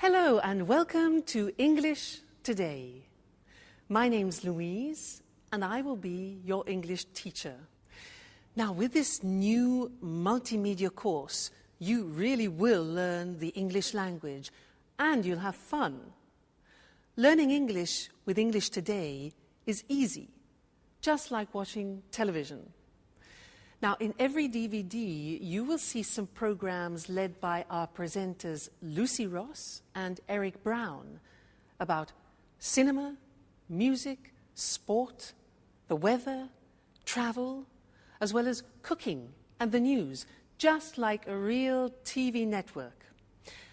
Hello and welcome to English Today. My name's Louise and I will be your English teacher. Now, with this new multimedia course, you really will learn the English language and you'll have fun. Learning English with English Today is easy, just like watching television. Now, in every DVD, you will see some programs led by our presenters Lucy Ross and Eric Brown about cinema, music, sport, the weather, travel, as well as cooking and the news, just like a real TV network.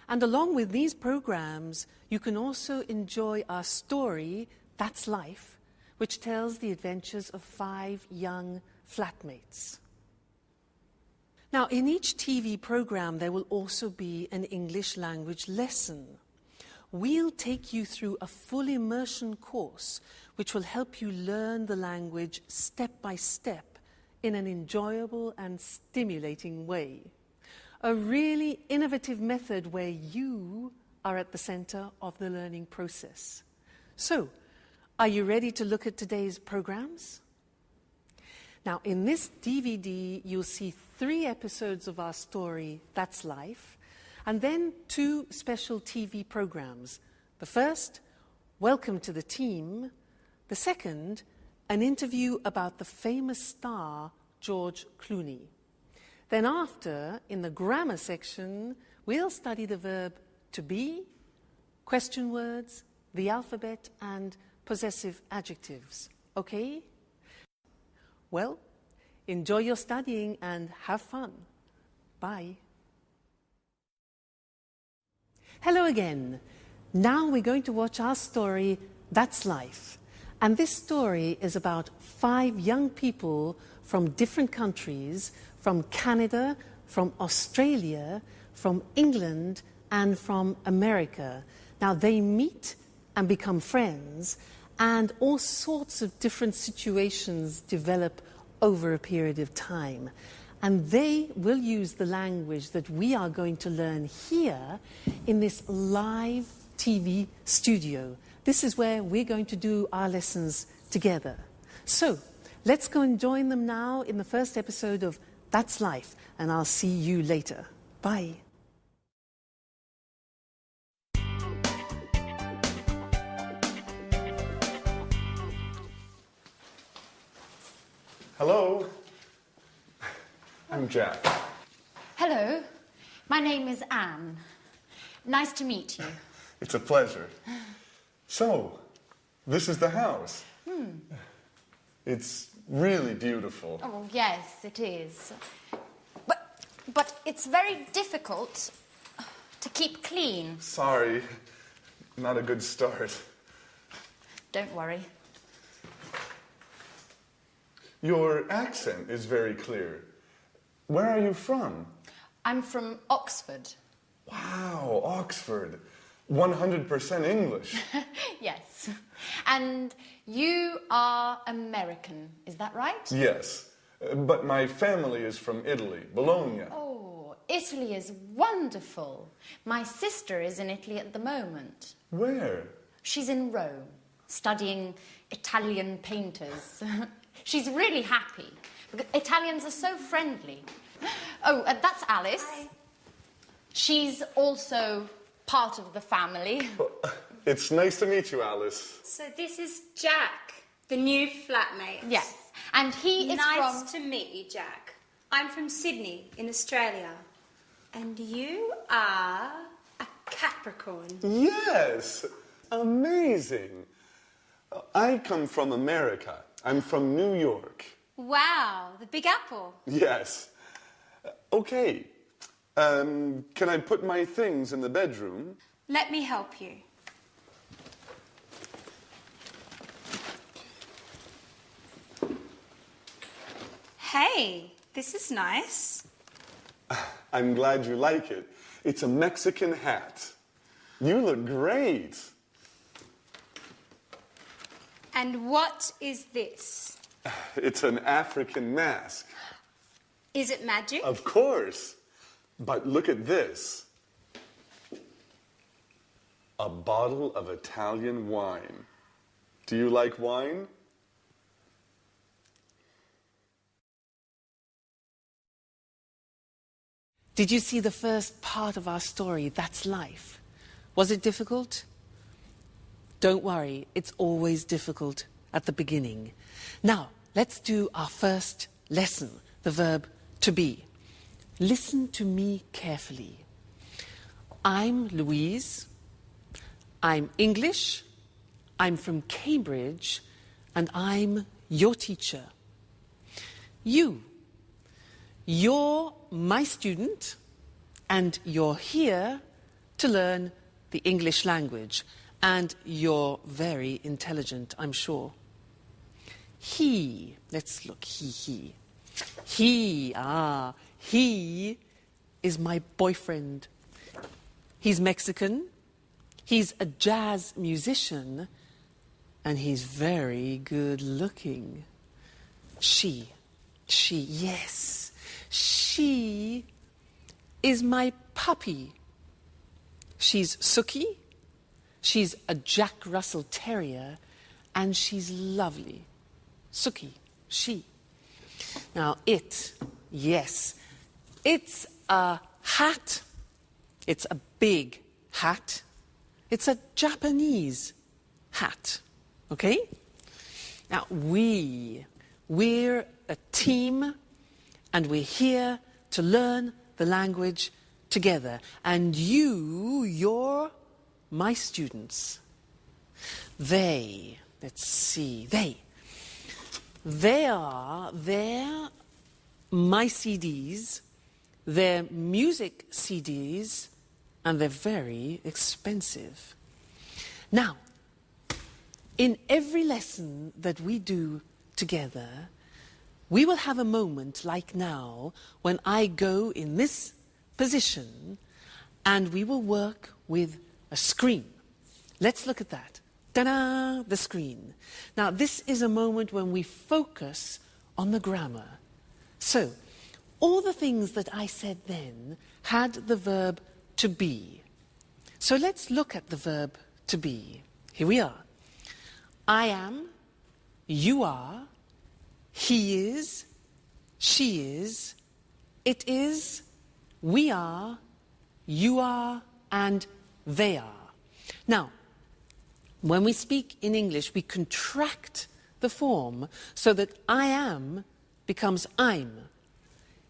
And along with these programs, you can also enjoy our story, That's Life, which tells the adventures of 5 young flatmates. Now, in each TV program, there will also be an English language lesson. We'll take you through a full immersion course, which will help you learn the language step by step in an enjoyable and stimulating way. A really innovative method where you are at the center of the learning process. So, are you ready to look at today's programs? Now, in this DVD, you'll see 3 episodes of our story, That's Life, and then 2 special TV programs. The first, Welcome to the Team. The second, an interview about the famous star, George Clooney. Then after, in the grammar section, we'll study the verb to be, question words, the alphabet, and possessive adjectives. Okay? Well, enjoy your studying and have fun. Bye. Hello again. Now we're going to watch our story, That's Life. And this story is about 5 young people from different countries, from Canada, from Australia, from England, and from America. Now they meet and become friends, and all sorts of different situations develop over a period of time. And they will use the language that we are going to learn here in this live TV studio. This is where we're going to do our lessons together. So, let's go and join them now in the first episode of That's Life, and I'll see you later. Bye. Hello, I'm Jack. Hello, my name is Anne. Nice to meet you. It's a pleasure. So, this is the house. It's really beautiful. Oh, yes, it is. But it's very difficult to keep clean. Sorry, not a good start. Don't worry. Your accent is very clear. Where are you from? I'm from Oxford. Wow, Oxford. 100% English. Yes. And you are American, is that right? Yes, but my family is from Italy, Bologna. Oh, Italy is wonderful. My sister is in Italy at the moment. Where? She's in Rome, studying Italian painters. She's really happy, because Italians are so friendly. Oh, that's Alice. Hi. She's also part of the family. It's nice to meet you, Alice. So this is Jack, the new flatmate. Yes, and he is Nice to meet you, Jack. I'm from Sydney, in Australia. And you are a Capricorn. Yes, amazing. I come from America. I'm from New York. Wow, the Big Apple. Yes. Okay. Can I put my things in the bedroom? Let me help you. Hey, this is nice. I'm glad you like it. It's a Mexican hat. You look great. And what is this? It's an African mask. Is it magic? Of course. But look at this. a bottle of Italian wine. Do you like wine? Did you see the first part of our story, That's Life? Was it difficult? Don't worry, it's always difficult at the beginning. Now, let's do our first lesson, the verb to be. Listen to me carefully. I'm Louise. I'm English. I'm from Cambridge. And I'm your teacher. You're my student, and you're here to learn the English language. And you're very intelligent, I'm sure. He, let's look, he. He is my boyfriend. He's Mexican, he's a jazz musician, and he's very good looking. She, yes, she is my puppy. She's Suki, she's a Jack Russell Terrier, and she's lovely. Suki, she. Now yes, it's a hat. It's a big hat. It's a Japanese hat. Okay? Now we're a team, and we're here to learn the language together. And you're my students. They're my CDs, they're music CDs, and they're very expensive. Now, in every lesson that we do together, we will have a moment like now when I go in this position and we will work with a screen. Let's look at that. Ta-da! The screen. Now, this is a moment when we focus on the grammar. So, all the things that I said then had the verb to be. So let's look at the verb to be. Here we are. I am, you are, he is, she is, it is, we are, you are, and they are. Now, when we speak in English, we contract the form so that I am becomes I'm.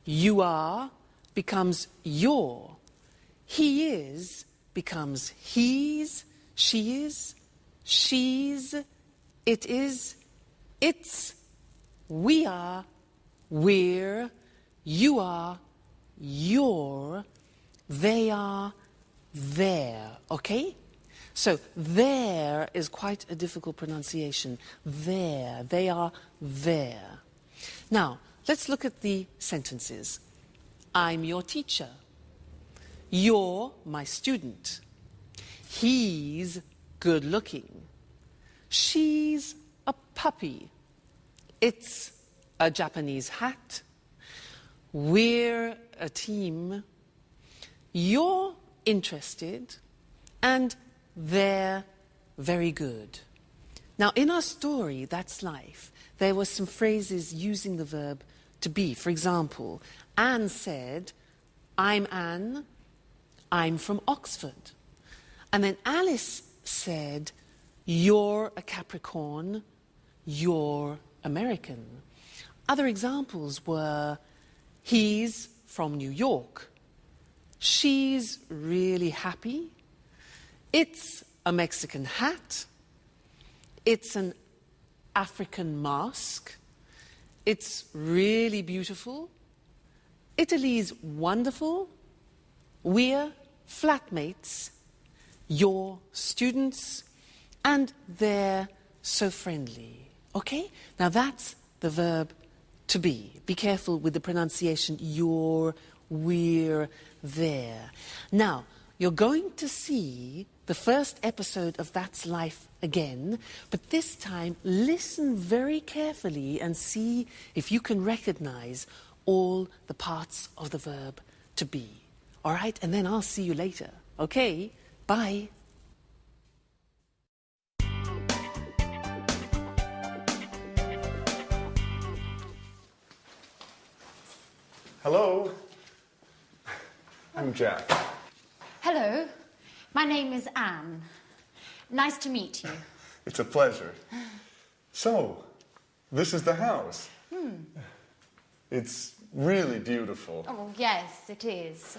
You are becomes your. He is becomes he's, she is, she's, it is, it's, we are, we're, you are, you're, they are, they're. Okay? So there is quite a difficult pronunciation. There. They are there. Now, let's look at the sentences. I'm your teacher. You're my student. He's good looking. She's a puppy. It's a Japanese hat. We're a team. You're interested. And they're very good. Now, in our story, That's Life, there were some phrases using the verb to be. For example, Anne said, I'm Anne, I'm from Oxford. And then Alice said, you're a Capricorn, you're American. Other examples were, he's from New York, she's really happy, it's a Mexican hat, it's an African mask, it's really beautiful, Italy's wonderful, we're flatmates, you're students, and they're so friendly. Okay? Now that's the verb to be. Be careful with the pronunciation, you're, we're, there. Now, you're going to see the first episode of That's Life again, but this time listen very carefully and see if you can recognize all the parts of the verb to be. All right? And then I'll see you later. Okay? Bye. Hello. I'm Jack. Hello, my name is Anne. Nice to meet you. It's a pleasure. So, this is the house. It's really beautiful. Oh, yes, it is.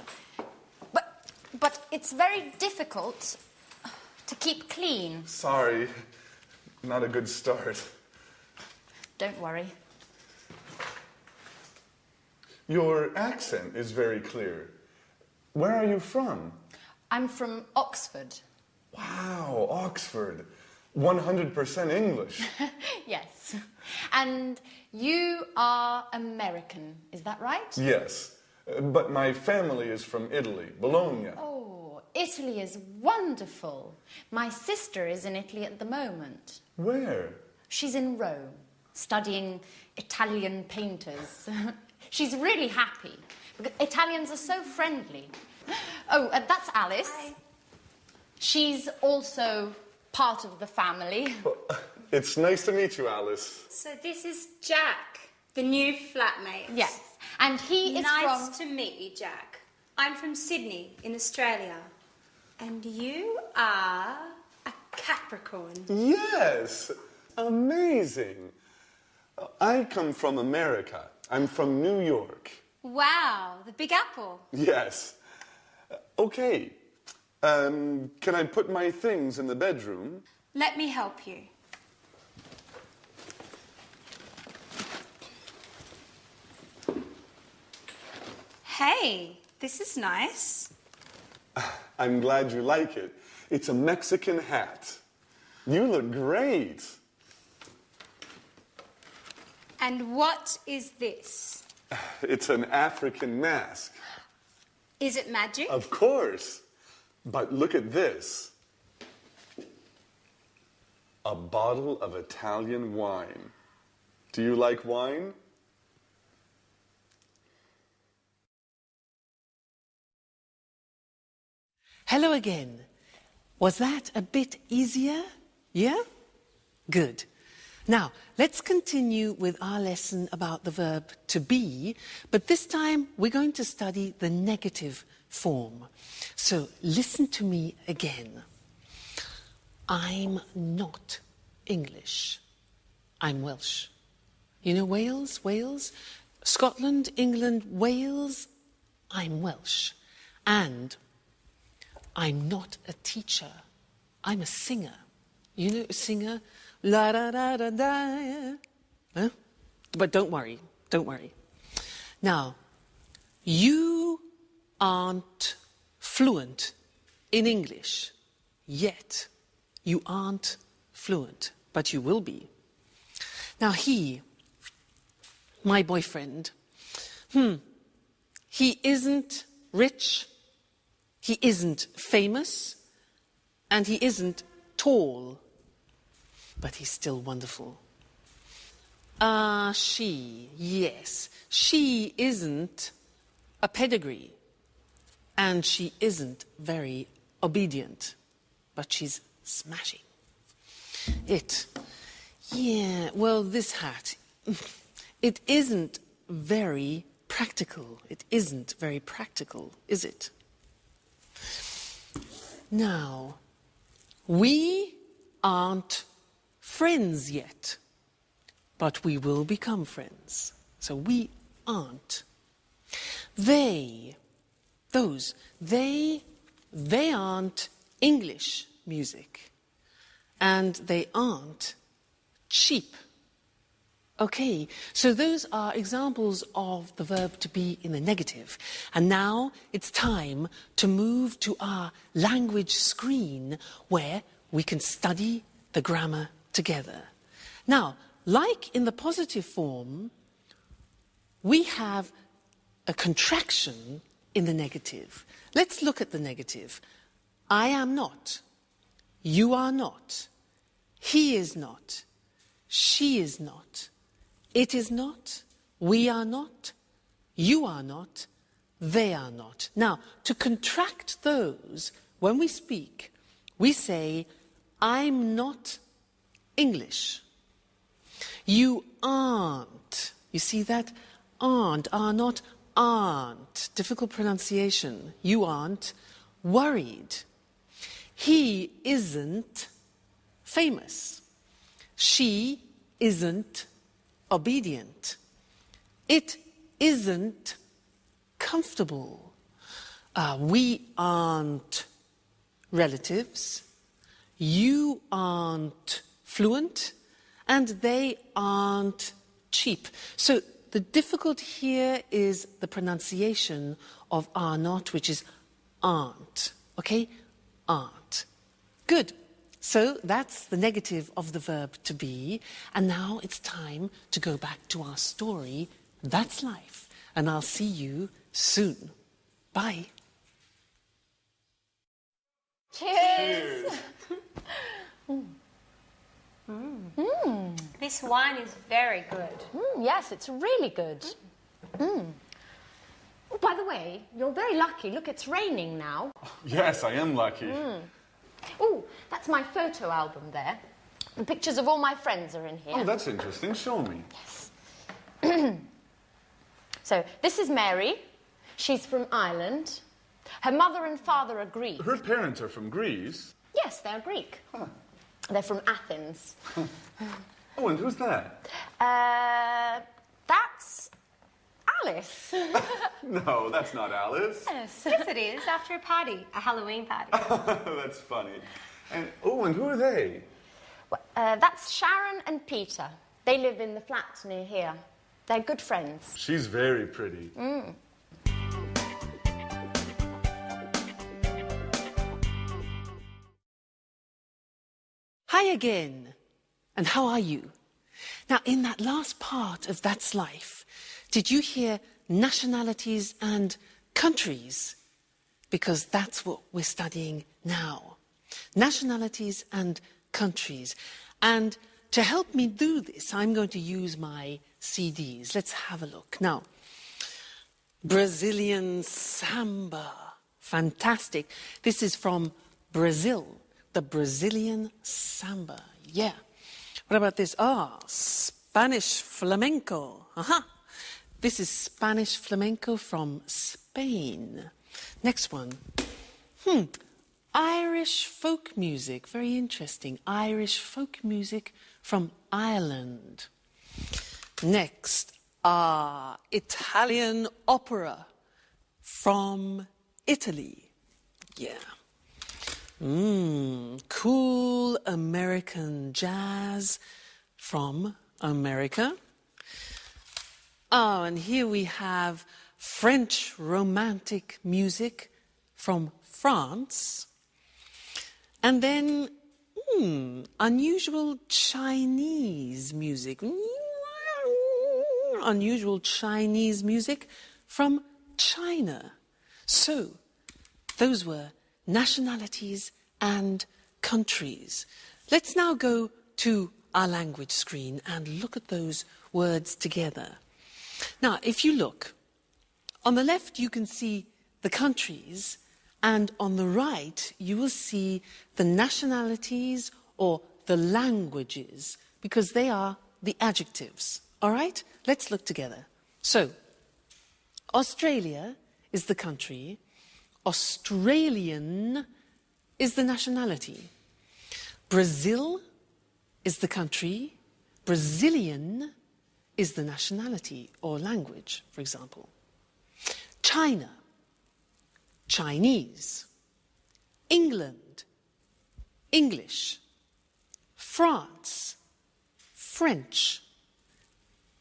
But it's very difficult to keep clean. Sorry, not a good start. Don't worry. Your accent is very clear. Where are you from? I'm from Oxford. Wow, Oxford. 100% English. Yes. And you are American, is that right? Yes, but my family is from Italy, Bologna. Oh, Italy is wonderful. My sister is in Italy at the moment. Where? She's in Rome, studying Italian painters. She's really happy, because Italians are so friendly. Oh, that's Alice. Hi. She's also part of the family. It's nice to meet you, Alice. So this is Jack, the new flatmate. Yes, and he is Nice to meet you, Jack. I'm from Sydney in Australia. And you are a Capricorn. Yes, amazing. I come from America. I'm from New York. Wow, the Big Apple. Yes. Okay. Can I put my things in the bedroom? Let me help you. Hey, this is nice. I'm glad you like it. It's a Mexican hat. You look great. And what is this? It's an African mask. Is it magic? Of course. But look at this. A bottle of Italian wine. Do you like wine? Hello again. Was that a bit easier? Yeah? Good. Now, let's continue with our lesson about the verb to be, but this time we're going to study the negative form. So listen to me again. I'm not English. I'm Welsh. You know Wales? Wales? Scotland, England, Wales? I'm Welsh. And I'm not a teacher. I'm a singer. You know a singer? La da da da da. Huh? But don't worry. Don't worry. Now, you aren't fluent in English yet. You aren't fluent, but you will be. Now he, my boyfriend, he isn't rich, he isn't famous, and he isn't tall, but he's still wonderful. She, yes, she isn't a pedigree, and she isn't very obedient, but she's smashing. This hat, it isn't very practical. It isn't very practical, is it? Now, we aren't friends yet, but we will become friends. So we aren't. They aren't English music, and they aren't cheap. Okay, so those are examples of the verb to be in the negative. And now it's time to move to our language screen where we can study the grammar together. Now, like in the positive form, we have a contraction in the negative. Let's look at the negative. I am not. You are not. He is not. She is not. It is not. We are not. You are not. They are not. Now, to contract those, when we speak, we say, I'm not English. You aren't. You see that? Aren't, are not, aren't, difficult pronunciation, you aren't worried. He isn't famous. She isn't obedient. It isn't comfortable. We aren't relatives. You aren't fluent. And they aren't cheap. So the difficulty here is the pronunciation of are not, which is aren't. Okay? Aren't. Good. So that's the negative of the verb to be. And now it's time to go back to our story. That's life. And I'll see you soon. Bye. Cheers! This wine is very good. Yes, it's really good. Oh, by the way, you're very lucky. Look, it's raining now. Yes, I am lucky. Oh, that's my photo album there. The pictures of all my friends are in here. Oh, that's interesting. Show me. So, this is Mary. She's from Ireland. Her mother and father are Greek. Her parents are from Greece. Yes, they're Greek. Huh. They're from Athens. Oh, and who's that? That's Alice. No, that's not Alice. Yes. Yes, it is. After a party, a Halloween party. That's funny. And and who are they? That's Sharon and Peter. They live in the flat near here. They're good friends. She's very pretty. Hi again. And how are you? Now, in that last part of That's Life, did you hear nationalities and countries? Because that's what we're studying now. Nationalities and countries. And to help me do this, I'm going to use my CDs. Let's have a look. Now, Brazilian samba. Fantastic. This is from Brazil. The Brazilian samba. Yeah. What about this? Spanish flamenco. This is Spanish flamenco from Spain. Next one. Irish folk music. Very interesting. Irish folk music from Ireland. Next. Italian opera from Italy. Yeah. Cool American jazz from America. And here we have French romantic music from France. And then unusual Chinese music. Unusual Chinese music from China. So, those were nationalities and countries. Let's now go to our language screen and look at those words together. Now, if you look, on the left you can see the countries, and on the right you will see the nationalities or the languages, because they are the adjectives. All right? Let's look together. So, Australia is the country. Australian is the nationality. Brazil is the country. Brazilian is the nationality or language, for example. China, Chinese. England, English. France, French.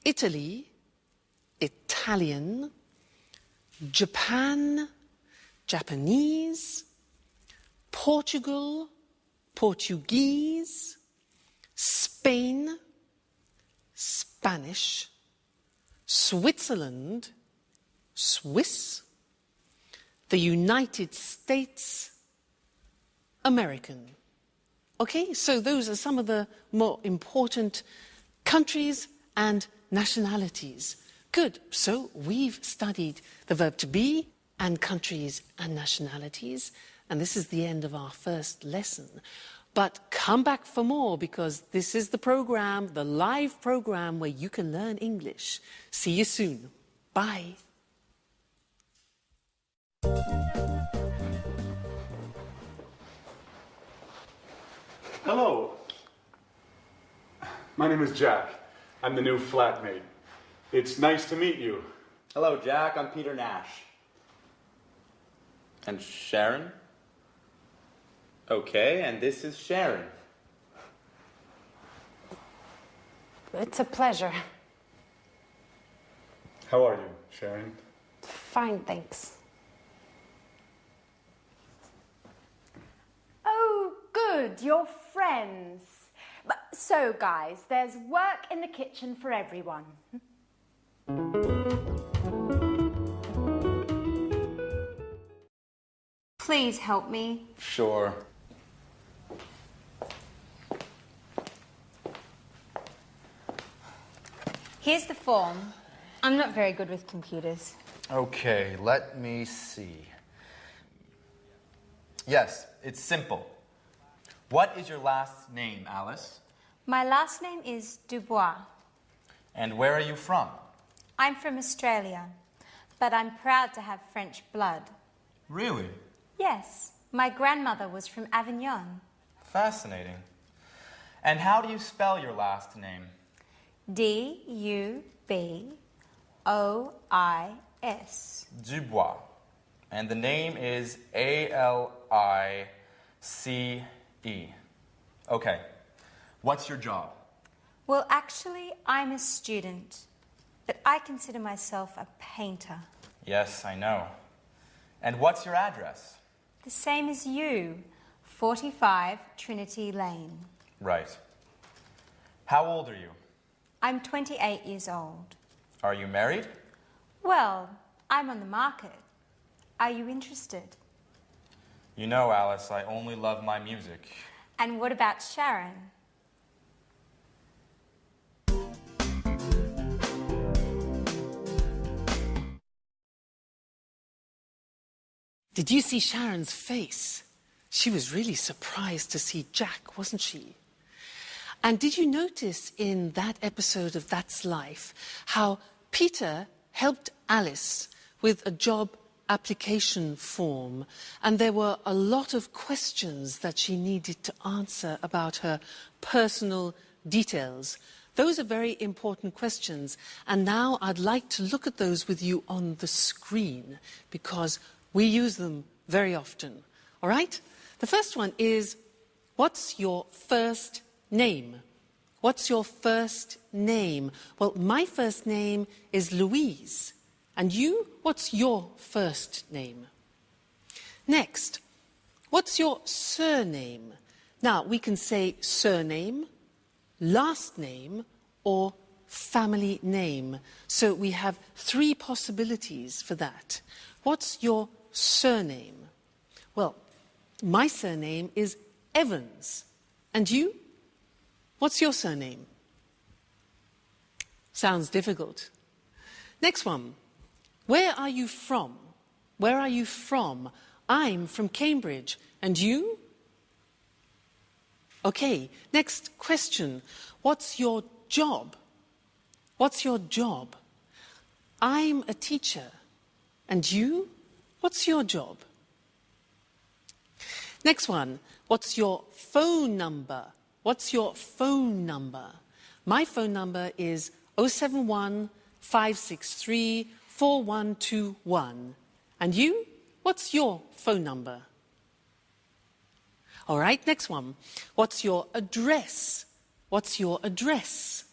Italy, Italian. Japan, Japanese. Portugal, Portuguese. Spain, Spanish. Switzerland, Swiss. The United States, American. Okay, so those are some of the more important countries and nationalities. Good, so we've studied the verb to be and countries and nationalities, and this is the end of our first lesson. But come back for more, because this is the program, the live program where you can learn English. See you soon. Bye. Hello. My name is Jack. I'm the new flatmate. It's nice to meet you. Hello, Jack. I'm Peter Nash. And Sharon? Okay, and this is Sharon. It's a pleasure. How are you, Sharon? Fine, thanks. Oh, good, you're friends. So, guys, there's work in the kitchen for everyone. Please help me. Sure. Here's the form. I'm not very good with computers. Okay, let me see. Yes, it's simple. What is your last name, Alice? My last name is Dubois. And where are you from? I'm from Australia, but I'm proud to have French blood. Really? Yes, my grandmother was from Avignon. Fascinating. And how do you spell your last name? D-U-B-O-I-S. Dubois. And the name is A-L-I-C-E. Okay. What's your job? Well, actually, I'm a student, but I consider myself a painter. Yes, I know. And what's your address? The same as you, 45 Trinity Lane. Right. How old are you? I'm 28 years old. Are you married? Well, I'm on the market. Are you interested? You know, Alice, I only love my music. And what about Sharon? Did you see Sharon's face? She was really surprised to see Jack, wasn't she? And did you notice in that episode of That's Life how Peter helped Alice with a job application form, and there were a lot of questions that she needed to answer about her personal details? Those are very important questions, and now I'd like to look at those with you on the screen because we use them very often. All right? The first one is, what's your first name? What's your first name? Well, my first name is Louise. And you, what's your first name? Next, what's your surname? Now, we can say surname, last name, or family name. So we have three possibilities for that. What's your surname? Well, my surname is Evans. And you? What's your surname? Sounds difficult. Next one. Where are you from? Where are you from? I'm from Cambridge. And you? Okay, next question. What's your job? What's your job? I'm a teacher. And you? What's your job? Next one. What's your phone number? What's your phone number? My phone number is 071 563 4121. And you? What's your phone number? All right, next one. What's your address? What's your address?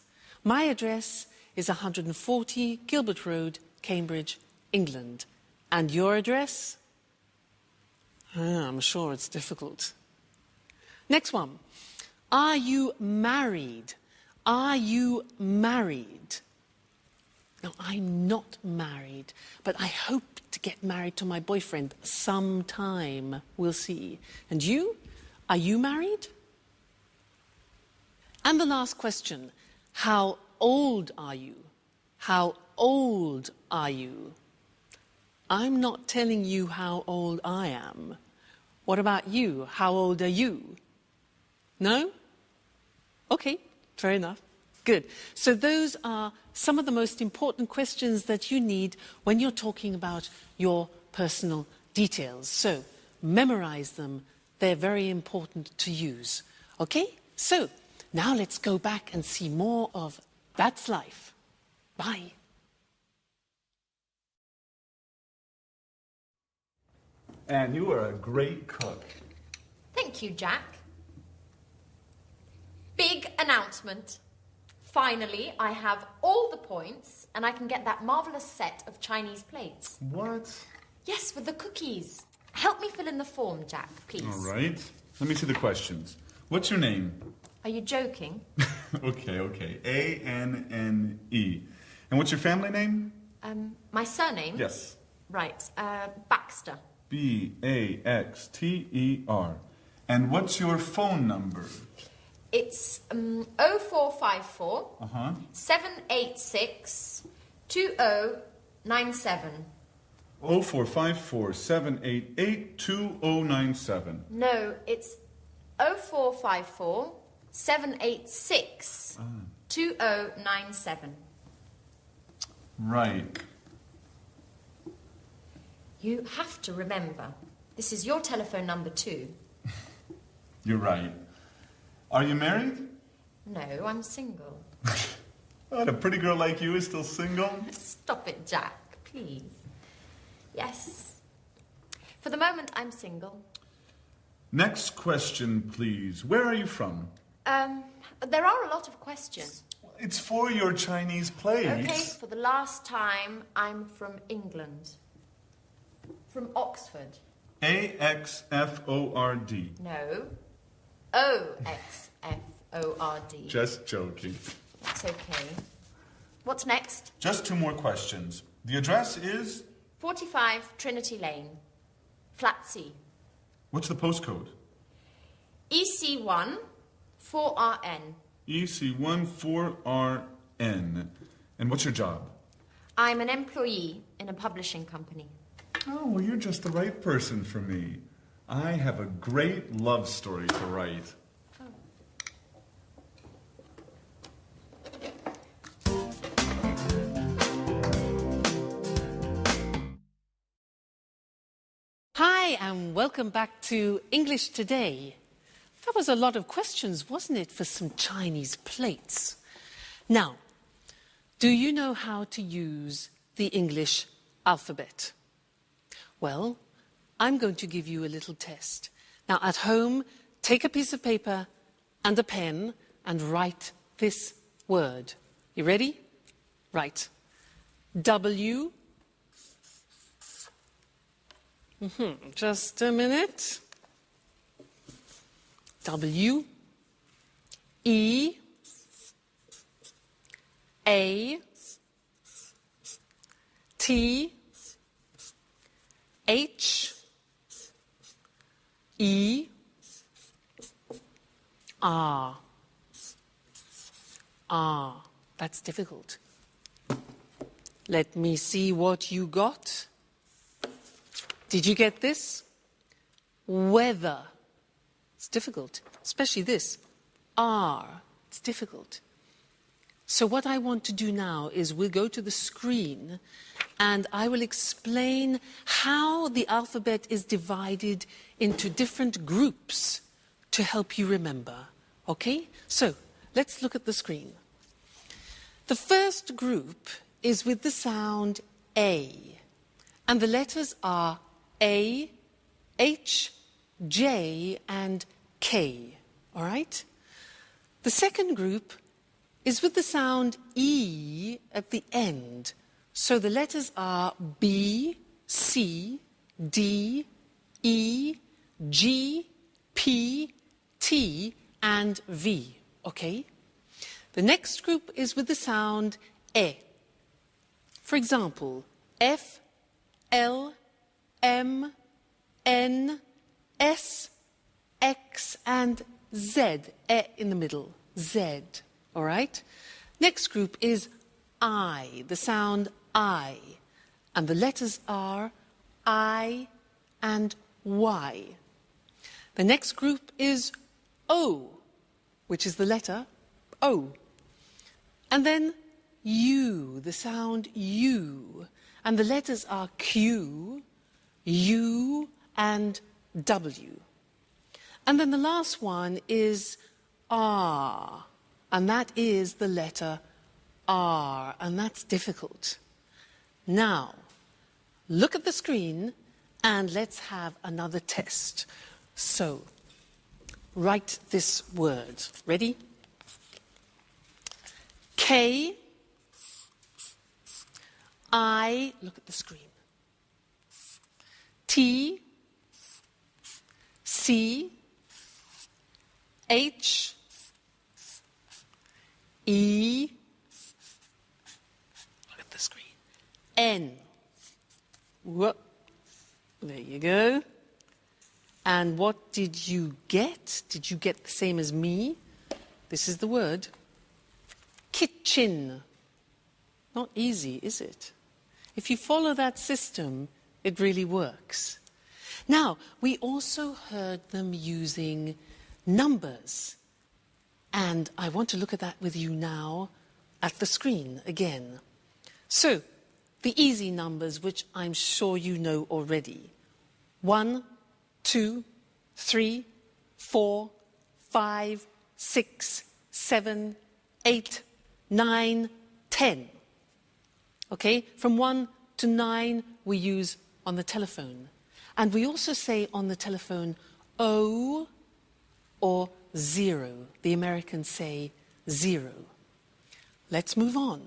My address is 140 Gilbert Road, Cambridge, England. And your address? I'm sure it's difficult. Next one. Are you married? Are you married? No, I'm not married, but I hope to get married to my boyfriend sometime. We'll see. And you? Are you married? And the last question. How old are you? How old are you? I'm not telling you how old I am. What about you? How old are you? No? Okay, fair enough. Good. So those are some of the most important questions that you need when you're talking about your personal details. So memorize them. They're very important to use. Okay? So now let's go back and see more of That's Life. Bye. And you are a great cook. Thank you, Jack. Big announcement. Finally, I have all the points and I can get that marvellous set of Chinese plates. What? Yes, with the cookies. Help me fill in the form, Jack, please. All right. Let me see the questions. What's your name? Are you joking? Okay. A-N-N-E. And what's your family name? My surname? Yes. Right, Baxter. B-A-X-T-E-R. And what's your phone number? It's 0454 786 2097. 0454 788 2097. No, it's 0454 786 2097. Right. You have to remember, this is your telephone number too. You're right. Are you married? No, I'm single. Oh, a pretty girl like you is still single? Stop it, Jack, please. Yes. For the moment, I'm single. Next question, please. Where are you from? There are a lot of questions. It's for your Chinese plates. Okay, for the last time, I'm from England. From Oxford. A-X-F-O-R-D. No. O-X-F-O-R-D. Just joking. That's okay. What's next? Just 2 more questions. The address is? 45 Trinity Lane. Flat C. What's the postcode? EC1 4RN. EC1 4RN. And what's your job? I'm an employee in a publishing company. Oh, well, you're just the right person for me. I have a great love story to write. Hi, and welcome back to English Today. That was a lot of questions, wasn't it, for some Chinese plates? Now, do you know how to use the English alphabet? Well, I'm going to give you a little test. Now, at home, take a piece of paper and a pen and write this word. You ready? Right. W. Just a minute. W. E. A. T. H. E. R. R. That's difficult. Let me see what you got. Did you get this? Weather. It's difficult, especially this. R. It's difficult. So what I want to do now is we'll go to the screen and I will explain how the alphabet is divided into different groups to help you remember. Okay? So let's look at the screen. The first group is with the sound A, and the letters are A, H, J, and K. All right? The second group is with the sound E at the end. So the letters are B, C, D, E, G, P, T, and V. Okay? The next group is with the sound E. For example, F, L, M, N, S, X, and Z. E in the middle. Z. All right? Next group is I, the sound I. And the letters are I and Y. The next group is O, which is the letter O. And then U, the sound U. And the letters are Q, U, and W. And then the last one is R, and that is the letter R, and that's difficult. Now, look at the screen and let's have another test. So, write this word. Ready? K, I, look at the screen. T, C, H, E, look at the screen, N. Whoop. There you go. And what did you get? Did you get the same as me? This is the word. Kitchen. Not easy, is it? If you follow that system, it really works. Now, we also heard them using numbers. And I want to look at that with you now at the screen again. So, the easy numbers, which I'm sure you know already. 1, 2, 3, 4, 5, 6, 7, 8, 9, 10. Okay? From 1 to 9 we use on the telephone. And we also say on the telephone O or 0. The Americans say 0. Let's move on.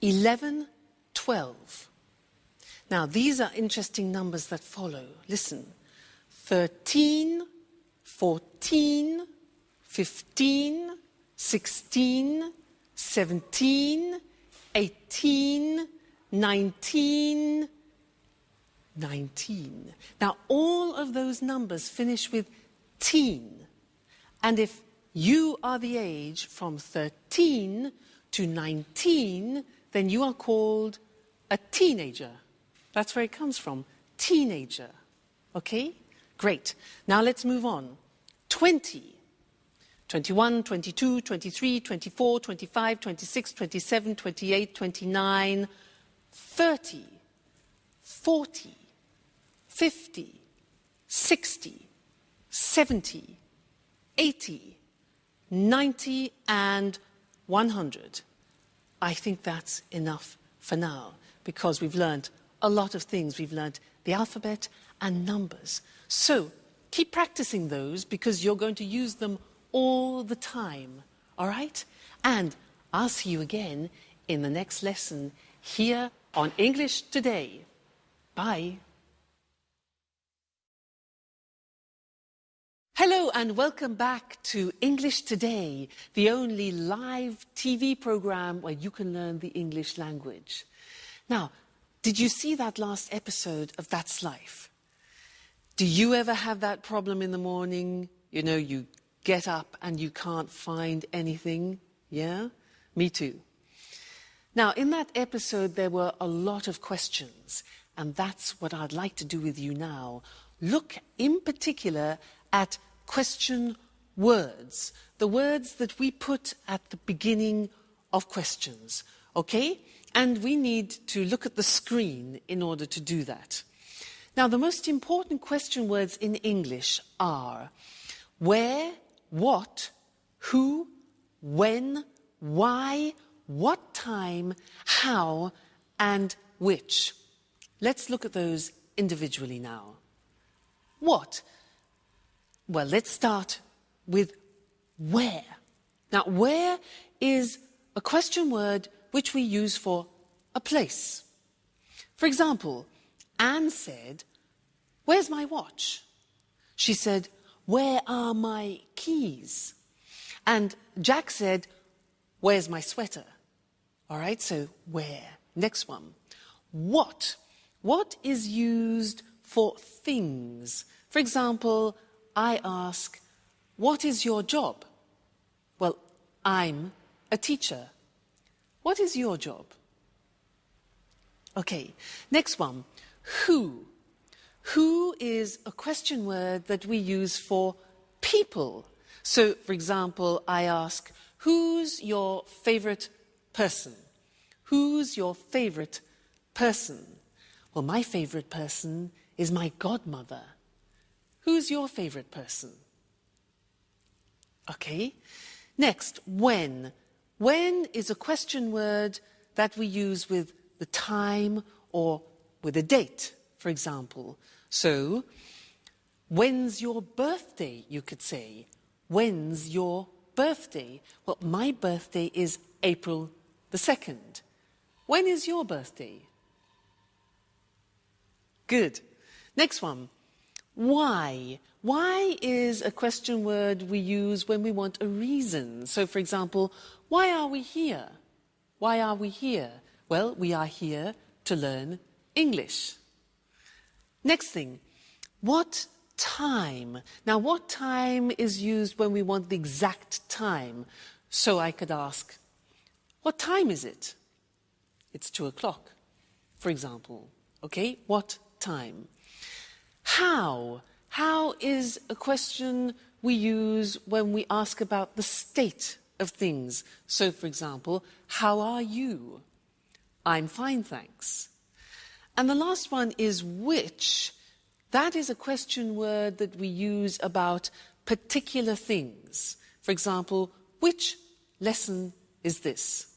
11, 12. Now, these are interesting numbers that follow. Listen. 13, 14, 15, 16, 17, 18, 19, 19. Now, all of those numbers finish with teen. And if you are the age from 13 to 19, then you are called a teenager. That's where it comes from, teenager. Okay? Great. Now let's move on. 20. 21, 22, 23, 24, 25, 26, 27, 28, 29, 30, 40, 50, 60, 70, 80, 90, and 100. I think that's enough for now, because we've learned a lot of things. We've learned the alphabet and numbers. So keep practicing those, because you're going to use them all the time, all right? And I'll see you again in the next lesson here on English Today. Bye. Hello and welcome back to English Today, the only live TV program where you can learn the English language. Now, did you see that last episode of That's Life? Do you ever have that problem in the morning? You know, you get up and you can't find anything? Yeah? Me too. Now, in that episode, there were a lot of questions, and that's what I'd like to do with you now. Look in particular at question words, the words that we put at the beginning of questions, okay? And we need to look at the screen in order to do that. Now, the most important question words in English are where, what, who, when, why, what time, how, and which. Let's look at those individually now. What? Well, let's start with where. Now, where is a question word which we use for a place. For example, Anne said, "Where's my watch?" She said, "Where are my keys?" And Jack said, "Where's my sweater?" All right, so where. Next one. What? What is used for things? For example, I ask, "What is your job?" Well, I'm a teacher. What is your job? Okay, next one. Who? Who is a question word that we use for people. So, for example, I ask, "Who's your favorite person?" Who's your favorite person? Well, my favorite person is my godmother. Who's your favorite person? Okay. Next, when. When is a question word that we use with the time or with a date, for example. So, when's your birthday, you could say. When's your birthday? Well, my birthday is April the 2nd. When is your birthday? Good. Next one. Why? Why is a question word we use when we want a reason. So, for example, why are we here? Why are we here? Well, we are here to learn English. Next thing, what time? Now, what time is used when we want the exact time? So I could ask, what time is it? It's 2 o'clock, for example. Okay, what time? How? How is a question we use when we ask about the state of things. So, for example, how are you? I'm fine, thanks. And the last one is which. That is a question word that we use about particular things. For example, which lesson is this?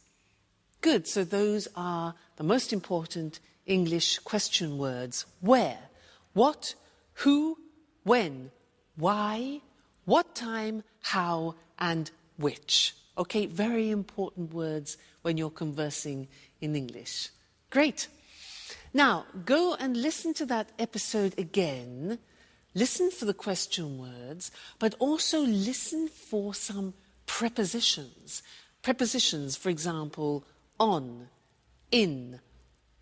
Good, so those are the most important English question words. Where, what, who, when, why, what time, how, and which. Okay, very important words when you're conversing in English. Great. Now, go and listen to that episode again. Listen for the question words, but also listen for some prepositions. Prepositions, for example, on, in,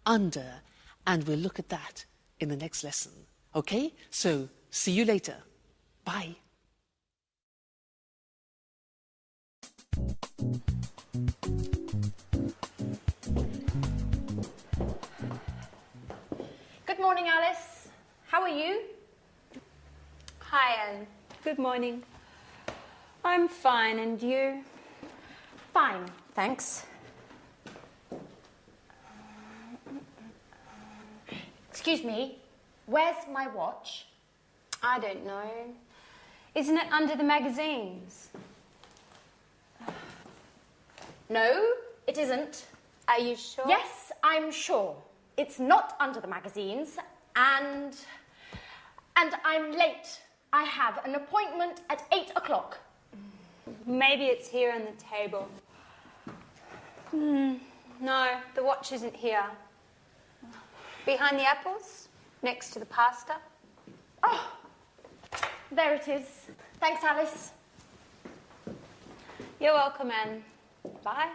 under, and we'll look at that in the next lesson. Okay? So, see you later. Bye. Good morning, Alice. How are you? Hi, Anne. Good morning. I'm fine, and you? Fine, thanks. Excuse me, where's my watch? I don't know. Isn't it under the magazines? No, it isn't. Are you sure? Yes, I'm sure. It's not under the magazines, and I'm late. I have an appointment at 8 o'clock. Maybe it's here on the table. No, the watch isn't here. Behind the apples, next to the pasta. Oh, there it is. Thanks, Alice. You're welcome, Anne. Bye.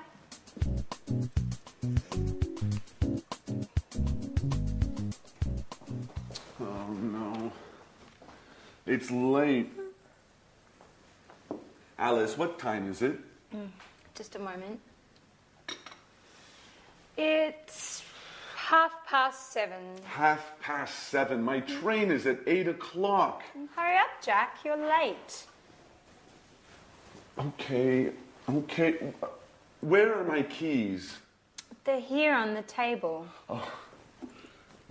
Oh, no. It's late. Alice, what time is it? Just a moment. It's 7:30. 7:30. My train is at 8 o'clock. Hurry up, Jack. You're late. Okay. Where are my keys? They're here on the table.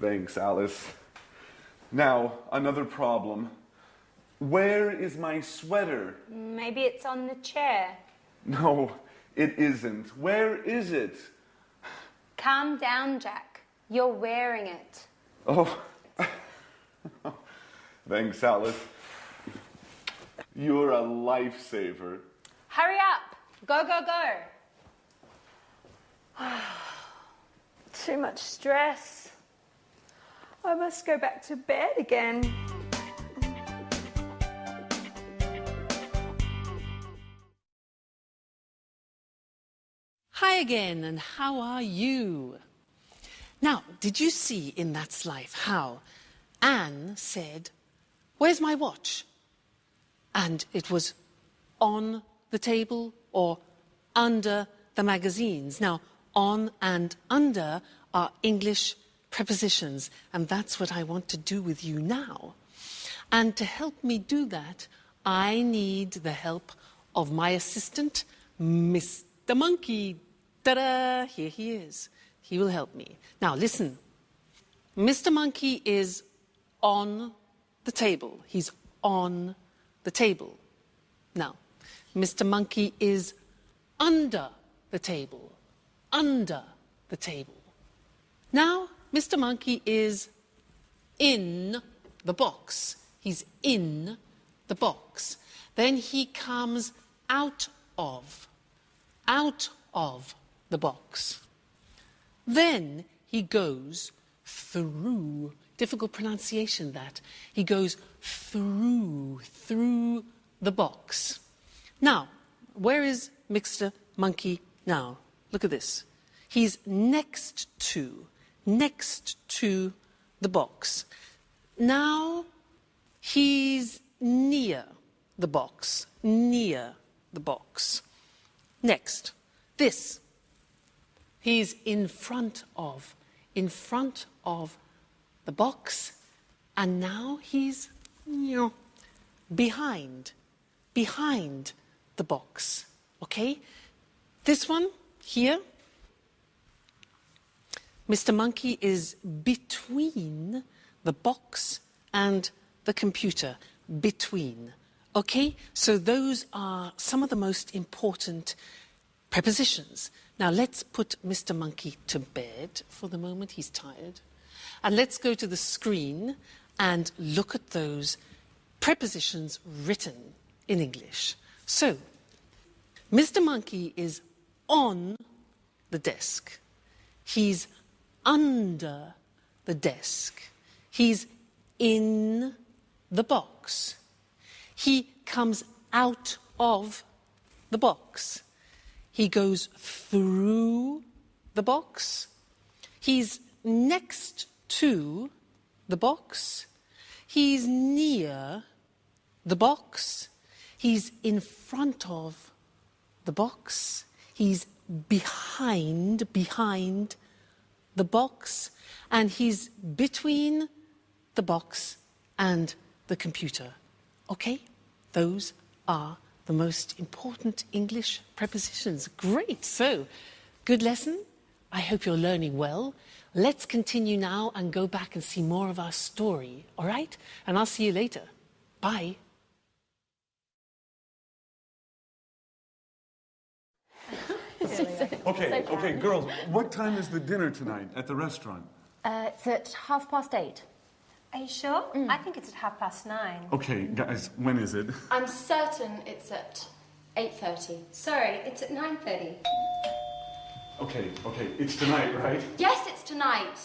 Thanks, Alice. Now, another problem. Where is my sweater? Maybe it's on the chair. No, it isn't. Where is it? Calm down, Jack. You're wearing it. Oh, thanks, Alice. You're a lifesaver. Hurry up. Go, go, go. Too much stress. I must go back to bed again. Hi again, and how are you? Now, did you see in That's Life how Anne said, "Where's my watch?" And it was on the table or under the magazines. Now, on and under are English prepositions, and that's what I want to do with you now. And to help me do that, I need the help of my assistant, Mr. Monkey. Ta-da! Here he is. He will help me. Now, listen. Mr. Monkey is on the table. He's on the table. Now, Mr. Monkey is under the table. Under the table. Now, Mr. Monkey is in the box. He's in the box. Then he comes out of the box. Then he goes through. Difficult pronunciation, that. He goes through the box. Now, where is Mr. Monkey now? Look at this. He's next to the box. Now he's near the box. Near the box. Next, this. He's in front of the box. And now he's behind the box. Okay? This one here. Mr. Monkey is between the box and the computer. Between. Okay? So those are some of the most important prepositions. Now let's put Mr. Monkey to bed for the moment. He's tired. And let's go to the screen and look at those prepositions written in English. So, Mr. Monkey is on the desk. He's under the desk. He's in the box. He comes out of the box. He goes through the box. He's next to the box. He's near the box. He's in front of the box. He's behind the box. And he's between the box and the computer. Okay? Those are the most important English prepositions. Great. So, good lesson. I hope you're learning well. Let's continue now and go back and see more of our story. All right? And I'll see you later. Bye. Okay, girls, what time is the dinner tonight at the restaurant? It's at 8:30. Are you sure? I think it's at 9:30. Okay, guys, when is it? I'm certain it's at 8:30. Sorry, it's at 9:30. Okay, it's tonight, right? Yes, it's tonight.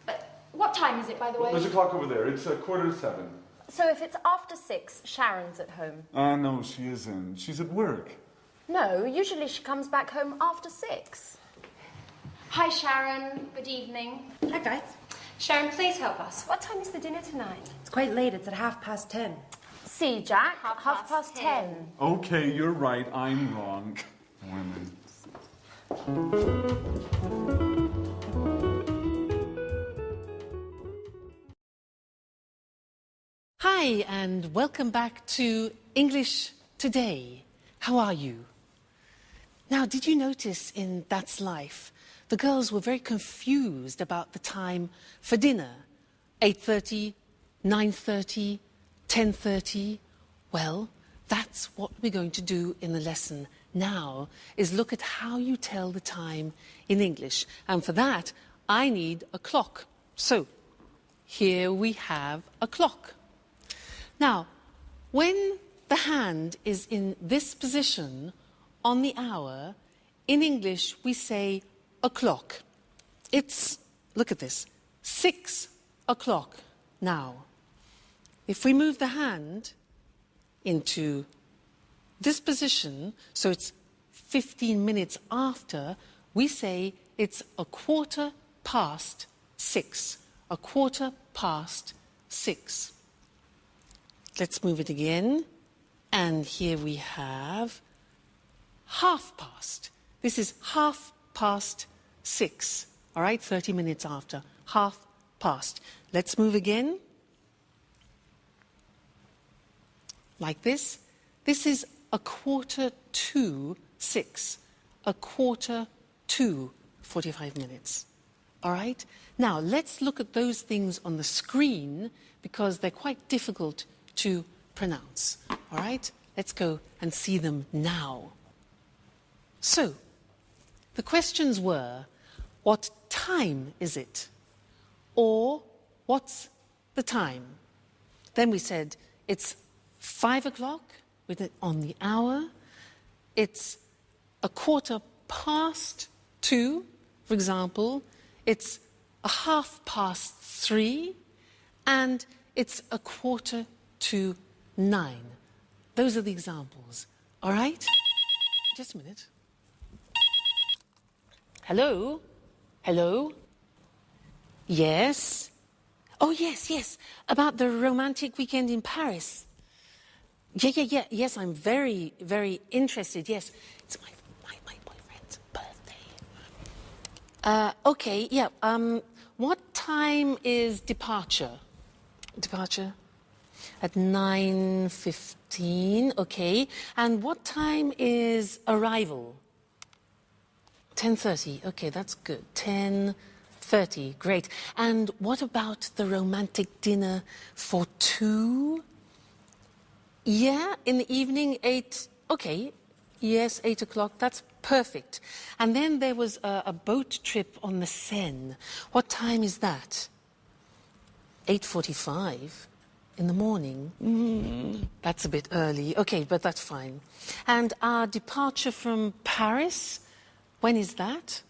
But what time is it, by the way? There's a clock over there. It's 7:15. So if it's after 6, Sharon's at home. No, she isn't. She's at work. No, usually she comes back home after 6. Hi, Sharon. Good evening. Hi, guys. Sharon, please help us. What time is the dinner tonight? It's quite late. It's at 10:30. See, Jack, Half past 10. Okay, you're right. I'm wrong. Women. Hi, and welcome back to English Today. How are you? Now, did you notice in That's Life, the girls were very confused about the time for dinner? 8:30, 9:30, 10:30. Well, that's what we're going to do in the lesson now, is look at how you tell the time in English. And for that, I need a clock. So, here we have a clock. Now, when the hand is in this position on the hour, in English we say o'clock. It's, look at this, 6 o'clock now. If we move the hand into this position, so it's 15 minutes after, we say it's 6:15. 6:15. Let's move it again. And here we have 6:30. This is 6:30. All right, 30 minutes after. 6:30. Let's move again. Like this. This is 6:45. 6:45. 45 minutes. All right? Now, let's look at those things on the screen because they're quite difficult to pronounce. All right? Let's go and see them now. So, the questions were, what time is it? Or, what's the time? Then we said, it's 5 o'clock with it on the hour. It's 2:15, for example. It's 3:30, and it's 8:45. Those are the examples. All right? Just a minute. Hello? Hello? Yes? Oh, yes. About the romantic weekend in Paris. Yeah. Yes, I'm very, very interested. Yes. It's my boyfriend's birthday. Okay, yeah. What time is departure? Departure? At 9:15, okay. And what time is arrival? 10:30, okay, that's good. 10:30, great. And what about the romantic dinner for 2? Yeah, in the evening, 8, okay. Yes, 8 o'clock, that's perfect. And then there was a boat trip on the Seine. What time is that? 8:45 in the morning. That's a bit early. Okay, but that's fine. And our departure from Paris, when is that?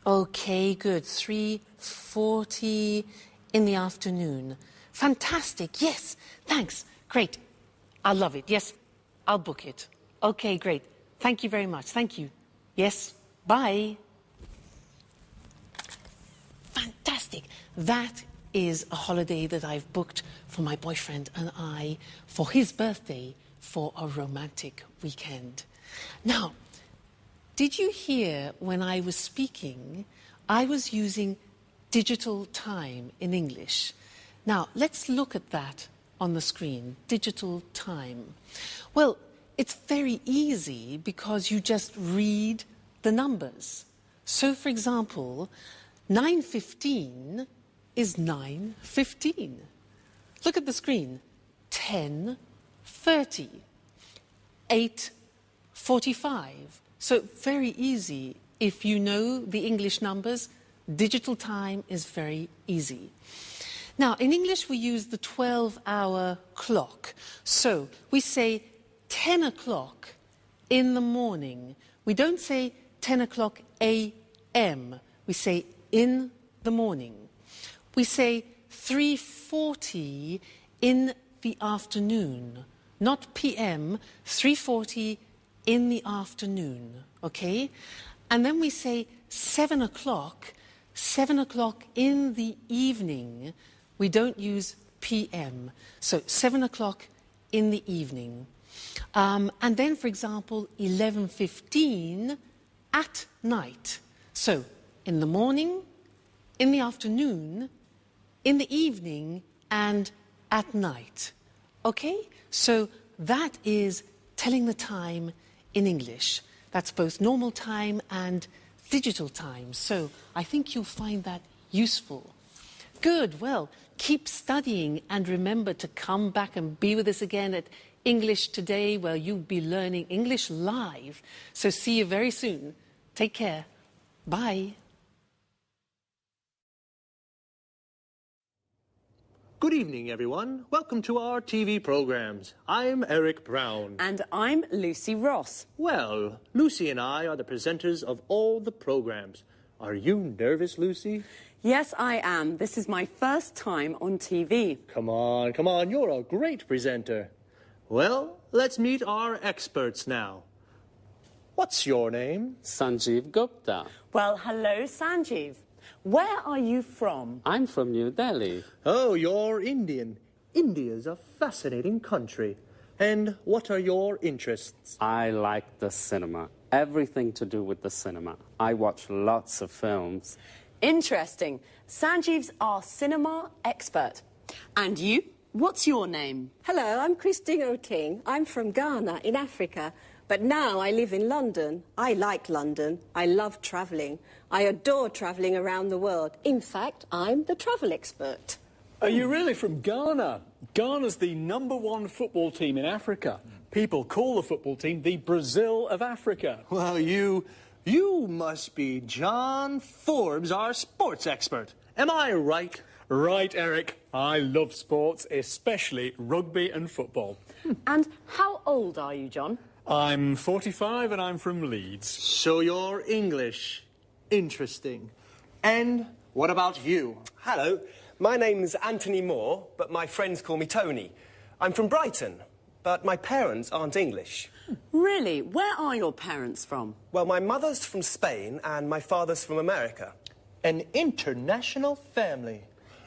Okay, good. 3:40 in the afternoon. Fantastic. Yes, thanks. Great. I love it. Yes, I'll book it. Okay, great. Thank you very much. Thank you. Yes, bye. Fantastic. That is a holiday that I've booked for my boyfriend and I for his birthday for a romantic weekend. Now, did you hear when I was speaking, I was using digital time in English. Now, let's look at that on the screen, digital time. Well, it's very easy because you just read the numbers. So, for example, 9:15 is 9:15. Look at the screen. 10:30. 8:45. So very easy. If you know the English numbers, digital time is very easy. Now, in English, we use the 12-hour clock. So we say 10 o'clock in the morning. We don't say 10 o'clock a.m. We say in the morning. We say 3:40 in the afternoon, not p.m., 3:40 in the afternoon, okay? And then we say 7 o'clock in the evening. We don't use p.m., so 7 o'clock in the evening. And then, for example, 11:15 at night. So, in the morning, in the afternoon, in the evening, and at night. Okay? So that is telling the time in English. That's both normal time and digital time. So I think you'll find that useful. Good. Well, keep studying and remember to come back and be with us again at English Today, where you'll be learning English live. So see you very soon. Take care. Bye. Good evening, everyone. Welcome to our TV programs. I'm Eric Brown. And I'm Lucy Ross. Well, Lucy and I are the presenters of all the programs. Are you nervous, Lucy? Yes, I am. This is my first time on TV. Come on. You're a great presenter. Well, let's meet our experts now. What's your name? Sanjeev Gupta. Well, hello, Sanjeev. Where are you from? I'm from New Delhi. Oh, you're Indian. India's a fascinating country. And what are your interests? I like the cinema. Everything to do with the cinema. I watch lots of films. Interesting. Sanjeev's our cinema expert. And you? What's your name? Hello, I'm Christine O'King. I'm from Ghana in Africa. But now I live in London. I like London. I love travelling. I adore travelling around the world. In fact, I'm the travel expert. Are you really from Ghana? Ghana's the #1 football team in Africa. People call the football team the Brazil of Africa. Well, you must be John Forbes, our sports expert. Am I right? Right, Eric. I love sports, especially rugby and football. And how old are you, John? I'm 45 and I'm from Leeds. So you're English. Interesting. And what about you? Hello, my name's Anthony Moore, but my friends call me Tony. I'm from Brighton, but my parents aren't English. Really? Where are your parents from? Well, my mother's from Spain and my father's from America. An international family.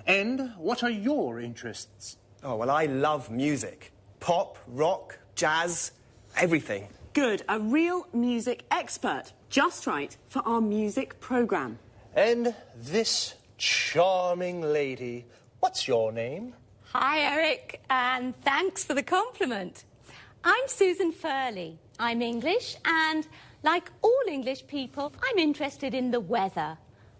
And what are your interests? Oh, well, I love music. Pop, rock, jazz, everything. Good, a real music expert. Just right for our music programme. And this charming lady, what's your name? Hi, Eric, and thanks for the compliment. I'm Susan Furley. I'm English, and like all English people, I'm interested in the weather.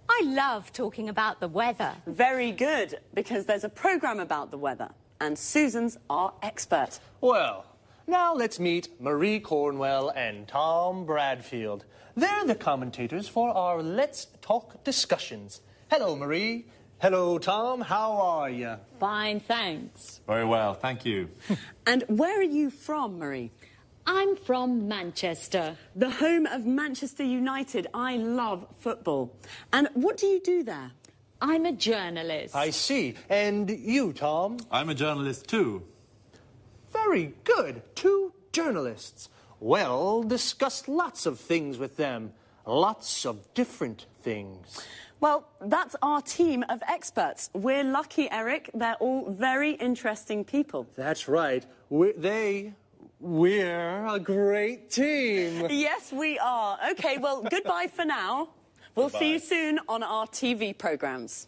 I love talking about the weather. Very good, because there's a programme about the weather, and Susan's our expert. Well, now let's meet Marie Cornwell and Tom Bradfield. They're the commentators for our Let's Talk discussions. Hello, Marie. Hello, Tom. How are you? Fine, thanks. Very well, thank you. And where are you from, Marie? I'm from Manchester. The home of Manchester United. I love football. And what do you do there? I'm a journalist. I see. And you, Tom? I'm a journalist too. Very good. 2 journalists. Well, discuss lots of things with them. Lots of different things. Well, that's our team of experts. We're lucky, Eric. They're all very interesting people. That's right. We're a great team. Yes, we are. OK, well, goodbye for now. We'll see you soon on our TV programmes.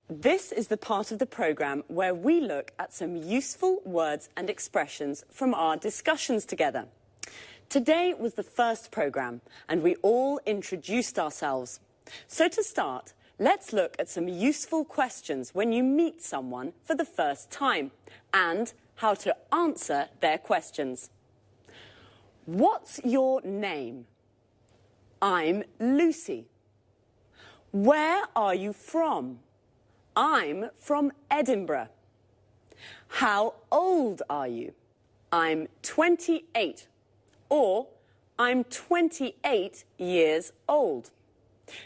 This is the part of the programme where we look at some useful words and expressions from our discussions together. Today was the first programme, and we all introduced ourselves. So to start, let's look at some useful questions when you meet someone for the first time, and how to answer their questions. What's your name? I'm Lucy. Where are you from? I'm from Edinburgh. How old are you? I'm 28. Or, I'm 28 years old.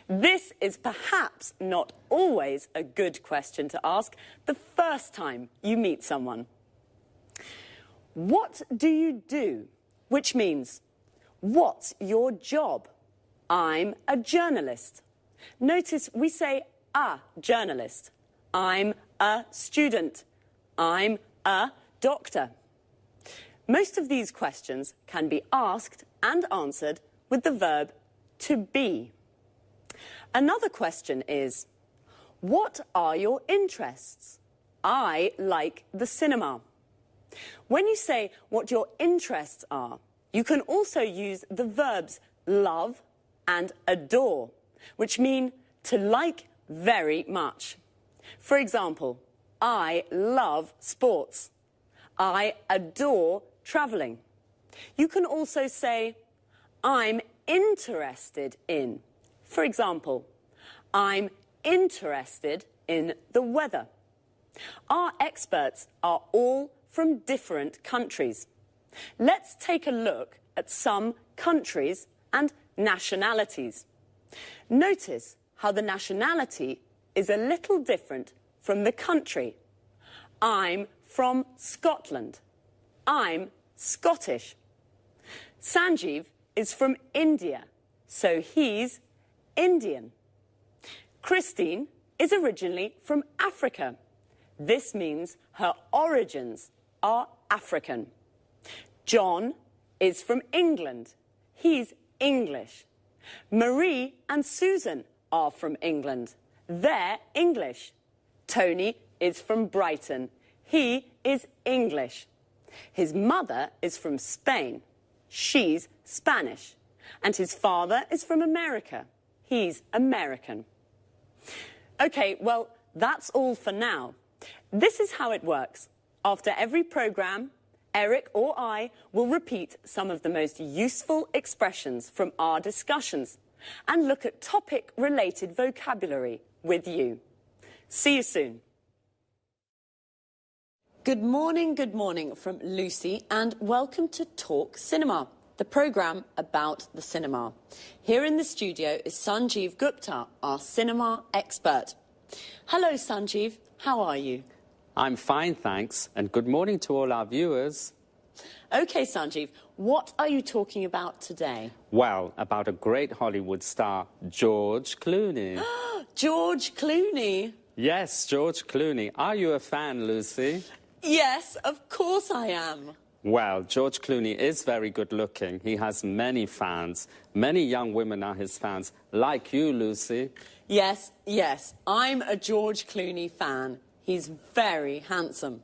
This is perhaps not always a good question to ask the first time you meet someone. What do you do? Which means, what's your job? I'm a journalist. Notice we say a journalist. I'm a student. I'm a doctor. Most of these questions can be asked and answered with the verb to be. Another question is, what are your interests? I like the cinema. When you say what your interests are, you can also use the verbs love and adore, which mean to like very much. For example, I love sports. I adore travelling. You can also say, I'm interested in. For example, I'm interested in the weather. Our experts are all from different countries. Let's take a look at some countries and nationalities. Notice how the nationality is a little different from the country. I'm from Scotland. I'm Scottish. Sanjeev is from India, so he's Indian. Christine is originally from Africa. This means her origins are African. John is from England. He's English. Marie and Susan are from England. They're English. Tony is from Brighton. He is English. His mother is from Spain. She's Spanish. And his father is from America. He's American. OK, well, that's all for now. This is how it works. After every programme, Eric or I will repeat some of the most useful expressions from our discussions and look at topic-related vocabulary with you. See you soon. Good morning from Lucy, and welcome to Talk Cinema, the programme about the cinema. Here in the studio is Sanjeev Gupta, our cinema expert. Hello, Sanjeev. How are you? I'm fine, thanks, and good morning to all our viewers. OK, Sanjeev, what are you talking about today? Well, about a great Hollywood star, George Clooney. George Clooney? Yes, George Clooney. Are you a fan, Lucy? Yes, of course I am. Well, George Clooney is very good looking. He has many fans. Many young women are his fans, like you, Lucy. Yes, I'm a George Clooney fan. He's very handsome.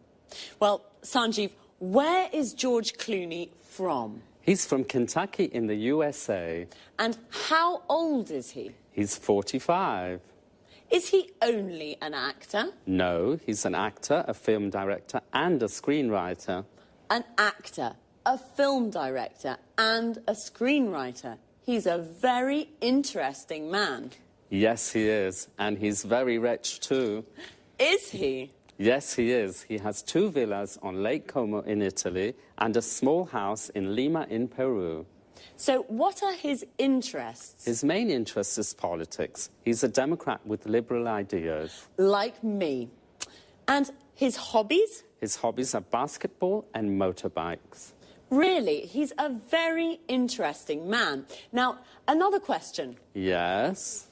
Well, Sanjeev, where is George Clooney from? He's from Kentucky in the USA. And how old is he? He's 45. Is he only an actor? No, he's an actor, a film director, and a screenwriter. An actor, a film director, and a screenwriter. He's a very interesting man. Yes, he is. And he's very rich, too. Is he? Yes, he is. He has 2 villas on Lake Como in Italy and a small house in Lima in Peru. So what are his interests? His main interest is politics. He's a Democrat with liberal ideas. Like me. And his hobbies? His hobbies are basketball and motorbikes. Really? He's a very interesting man. Now, another question. Yes?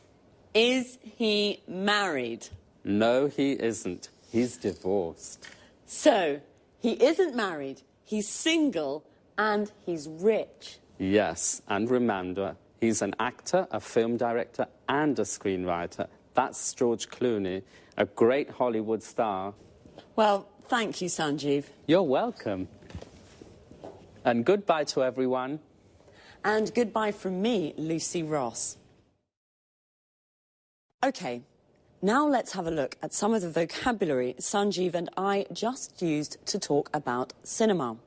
Is he married? No, he isn't. He's divorced. So, he isn't married, he's single, and he's rich. Yes, and remember, he's an actor, a film director, and a screenwriter. That's George Clooney, a great Hollywood star. Well, thank you, Sanjeev. You're welcome. And goodbye to everyone. And goodbye from me, Lucy Ross. OK, now let's have a look at some of the vocabulary Sanjeev and I just used to talk about cinema.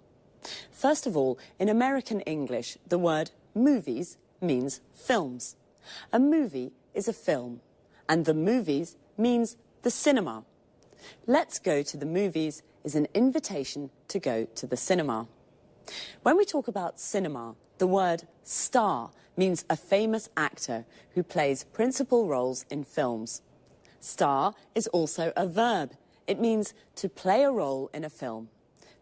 First of all, in American English, the word movies means films. A movie is a film, and the movies means the cinema. Let's go to the movies is an invitation to go to the cinema. When we talk about cinema, the word star means a famous actor who plays principal roles in films. Star is also a verb. It means to play a role in a film.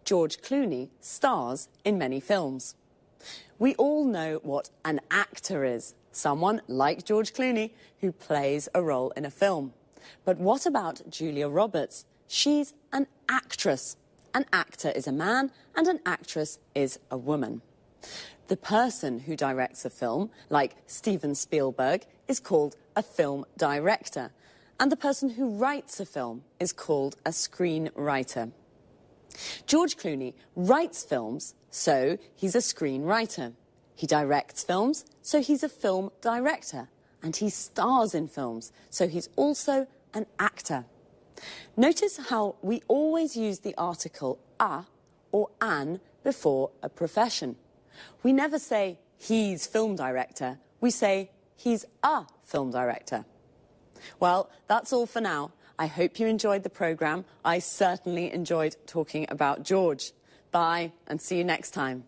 George Clooney stars in many films. We all know what an actor is, someone like George Clooney who plays a role in a film. But what about Julia Roberts? She's an actress. An actor is a man and an actress is a woman. The person who directs a film, like Steven Spielberg, is called a film director. And the person who writes a film is called a screenwriter. George Clooney writes films, so he's a screenwriter. He directs films, so he's a film director. And he stars in films, so he's also an actor. Notice how we always use the article a or an before a profession. We never say he's film director, we say he's a film director. Well, that's all for now. I hope you enjoyed the programme. I certainly enjoyed talking about George. Bye, and see you next time.